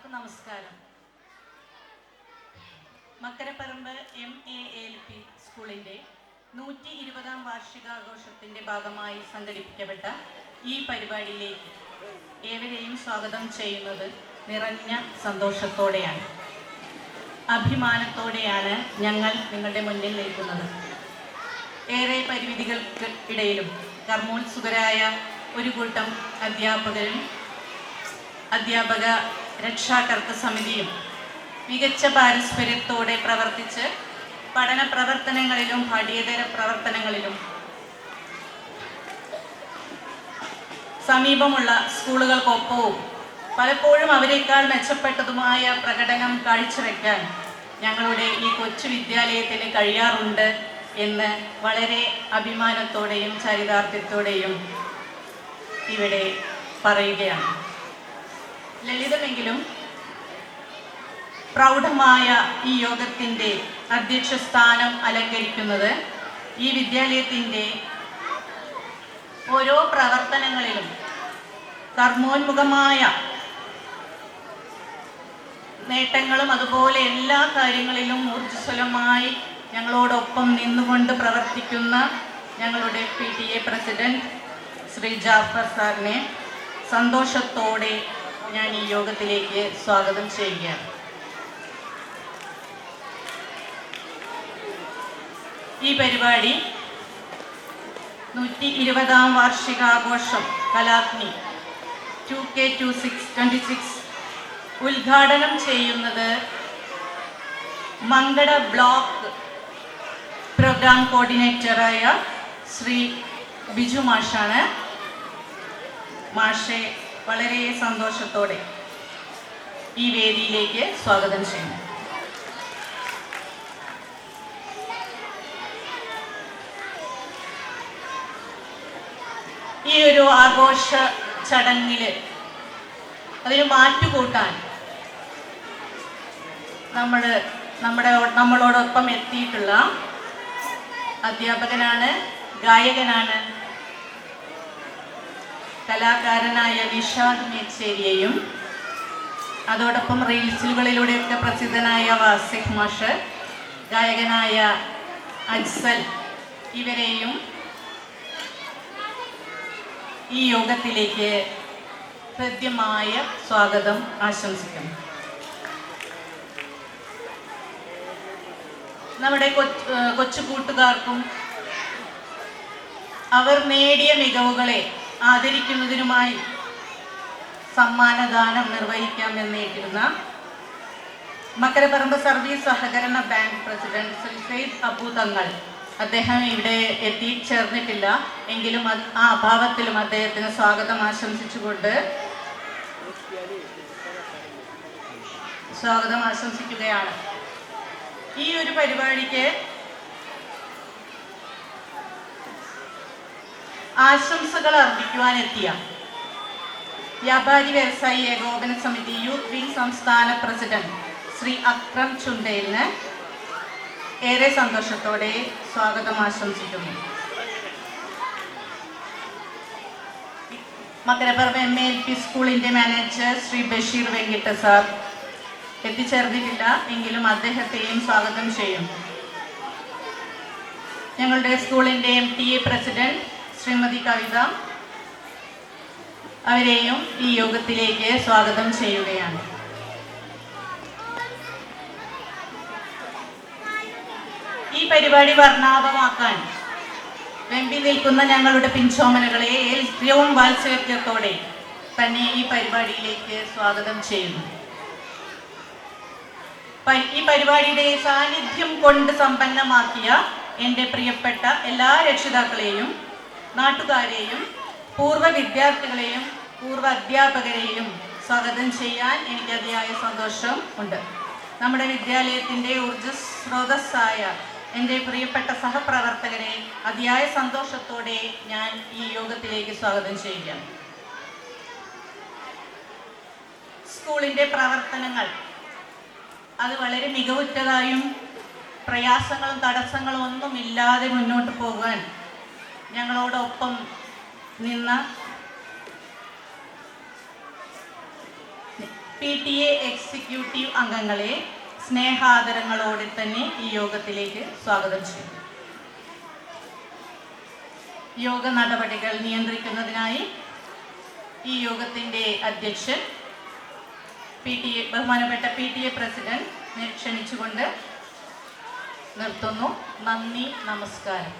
എല്ലാവർക്കും നമസ്കാരം. മക്കരപ്പറമ്പ് MALP സ്കൂളിൻ്റെ 120ാം വാർഷികാഘോഷത്തിൻ്റെ ഭാഗമായി സംഘടിപ്പിക്കപ്പെട്ട ഈ പരിപാടിയിലേക്ക് ഏവരെയും സ്വാഗതം ചെയ്യുന്നത് നിറഞ്ഞ സന്തോഷത്തോടെയാണ്, അഭിമാനത്തോടെയാണ് ഞങ്ങൾ നിങ്ങളുടെ മുന്നിൽ നിൽക്കുന്നത്. ഏറെ പരിമിതികൾക്ക് ഇടയിലും കർമ്മോത്സുകരായ ഒരു കൂട്ടം അധ്യാപക രക്ഷാകർത്തൃ സമിതിയും മികച്ച പാരസ്പര്യത്തോടെ പ്രവർത്തിച്ച് പഠന പ്രവർത്തനങ്ങളിലും പാഠ്യേതര പ്രവർത്തനങ്ങളിലും സമീപമുള്ള സ്കൂളുകൾക്കൊപ്പവും പലപ്പോഴും അവരെക്കാൾ മെച്ചപ്പെട്ടതുമായ പ്രകടനം കാഴ്ചവെക്കാൻ ഞങ്ങളുടെ ഈ കൊച്ചു വിദ്യാലയത്തിന് കഴിയാറുണ്ട് എന്ന് വളരെ അഭിമാനത്തോടെയും ചരിതാർത്ഥ്യത്തോടെയും ഇവിടെ പറയുകയാണ്. ലളിതമെങ്കിലും പ്രൗഢമായ ഈ യോഗത്തിൻ്റെ അധ്യക്ഷ സ്ഥാനം അലങ്കരിക്കുന്നത് ഈ വിദ്യാലയത്തിൻ്റെ ഓരോ പ്രവർത്തനങ്ങളിലും കർമ്മോന്മുഖമായ നേട്ടങ്ങളും അതുപോലെ എല്ലാ കാര്യങ്ങളിലും ഊർജ്ജസ്വലമായി ഞങ്ങളോടൊപ്പം നിന്നുകൊണ്ട് പ്രവർത്തിക്കുന്ന ഞങ്ങളുടെ PTA പ്രസിഡന്റ് ശ്രീ ജാഫർ സാറിനെ സന്തോഷത്തോടെ ഞാൻ ഈ യോഗത്തിലേക്ക് സ്വാഗതം ചെയ്യുകയാണ്. ഈ പരിപാടി 120ാം വാർഷികാഘോഷം കലാഗ്നി 2K26 ഉദ്ഘാടനം ചെയ്യുന്നത് മങ്കട ബ്ലോക്ക് പ്രോഗ്രാം കോർഡിനേറ്ററായ ശ്രീ ബിജു മാഷാണ്. മാഷെ വളരെ സന്തോഷത്തോടെ ഈ വേദിയിലേക്ക് സ്വാഗതം ചെയ്യുന്നു. ഈ ഒരു ആഘോഷ ചടങ്ങില് അതിന് മാറ്റുകൂട്ടാൻ നമ്മളോടൊപ്പം എത്തിയിട്ടുള്ള അധ്യാപകനാണ്, ഗായകനാണ്, കലാകാരനായ നിഷാദ് മേച്ചേരിയെയും അതോടൊപ്പം റീൽസുകളിലൂടെയൊക്കെ പ്രസിദ്ധനായ വാസിഫ് മാഷ്, ഗായകനായ അജ്സൽ, ഇവരെയും ഈ യോഗത്തിലേക്ക് ഹൃദ്യമായ സ്വാഗതം ആശംസിക്കുന്നു. നമ്മുടെ കൊച്ചു കൂട്ടുകാർക്കും അവർ നേടിയ മികവുകളെ ആദരിക്കുന്നതിനുമായി സമ്മാനദാനം നിർവഹിക്കാമെന്നേറ്റിരുന്ന മക്കരപ്പറമ്പ് സർവീസ് സഹകരണ ബാങ്ക് പ്രസിഡന്റ് ശ്രീ സെയ്ദ് അബു തങ്ങൾ, അദ്ദേഹം ഇവിടെ എത്തിച്ചേർന്നിട്ടില്ല എങ്കിലും ആ അഭാവത്തിലും അദ്ദേഹത്തിന് സ്വാഗതം ആശംസിക്കുകയാണ്. ഈ ഒരു പരിപാടിക്ക് ആശംസകൾ അർപ്പിക്കുവാനെത്തിയ വ്യാപാരി വ്യവസായി ഏകോപന സമിതി യൂത്ത് വിംഗ് സംസ്ഥാന പ്രസിഡന്റ് ശ്രീ അക്രം ചുണ്ടേലിന് ഏറെ സന്തോഷത്തോടെ സ്വാഗതം ആശംസിക്കുന്നു. മക്കരപ്പറമ്പ് MALP സ്കൂളിൻ്റെ മാനേജർ ശ്രീ ബഷീർ വെങ്കിട്ട സാർ എത്തിച്ചേർന്നിട്ടില്ല എങ്കിലും അദ്ദേഹത്തെയും സ്വാഗതം ചെയ്യും. ഞങ്ങളുടെ സ്കൂളിൻ്റെ MTA പ്രസിഡന്റ് ശ്രീമതി കവിത, അവരെയും ഈ യോഗത്തിലേക്ക് സ്വാഗതം ചെയ്യുകയാണ്. ഈ പരിപാടി വർണ്ണാഭമാക്കാൻ വെമ്പി നിൽക്കുന്ന ഞങ്ങളുടെ പിൻചോമനകളെ ഏറ്റവും വാത്സല്യത്തോടെ തന്നെ ഈ പരിപാടിയിലേക്ക് സ്വാഗതം ചെയ്യുന്നു. ഈ പരിപാടിയുടെ സാന്നിധ്യം കൊണ്ട് സമ്പന്നമാക്കിയ എൻ്റെ പ്രിയപ്പെട്ട എല്ലാ രക്ഷിതാക്കളെയും നാട്ടുകാരെയും പൂർവ്വ വിദ്യാർത്ഥികളെയും പൂർവ്വ അധ്യാപകരെയും സ്വാഗതം ചെയ്യാൻ എനിക്ക് അതിയായ സന്തോഷം ഉണ്ട്. നമ്മുടെ വിദ്യാലയത്തിൻ്റെ ഊർജ്ജസ്രോതസ്സായ എൻ്റെ പ്രിയപ്പെട്ട സഹപ്രവർത്തകരെ അതിയായ സന്തോഷത്തോടെ ഞാൻ ഈ യോഗത്തിലേക്ക് സ്വാഗതം ചെയ്യുകയാണ്. സ്കൂളിൻ്റെ പ്രവർത്തനങ്ങൾ അത് വളരെ മികവുറ്റതായും പ്രയാസങ്ങളും തടസ്സങ്ങളും ഒന്നുമില്ലാതെ മുന്നോട്ട് പോകാൻ ഞങ്ങളോടൊപ്പം നിന്ന PTA എക്സിക്യൂട്ടീവ് അംഗങ്ങളെ സ്നേഹാദരങ്ങളോടെ തന്നെ ഈ യോഗത്തിലേക്ക് സ്വാഗതം ചെയ്യും. യോഗ നടപടികൾ നിയന്ത്രിക്കുന്നതിനായി ഈ യോഗത്തിൻ്റെ അധ്യക്ഷൻ ബഹുമാനപ്പെട്ട PTA പ്രസിഡന്റ് ക്ഷണിച്ചുകൊണ്ട് നിർത്തുന്നു. നന്ദി, നമസ്കാരം.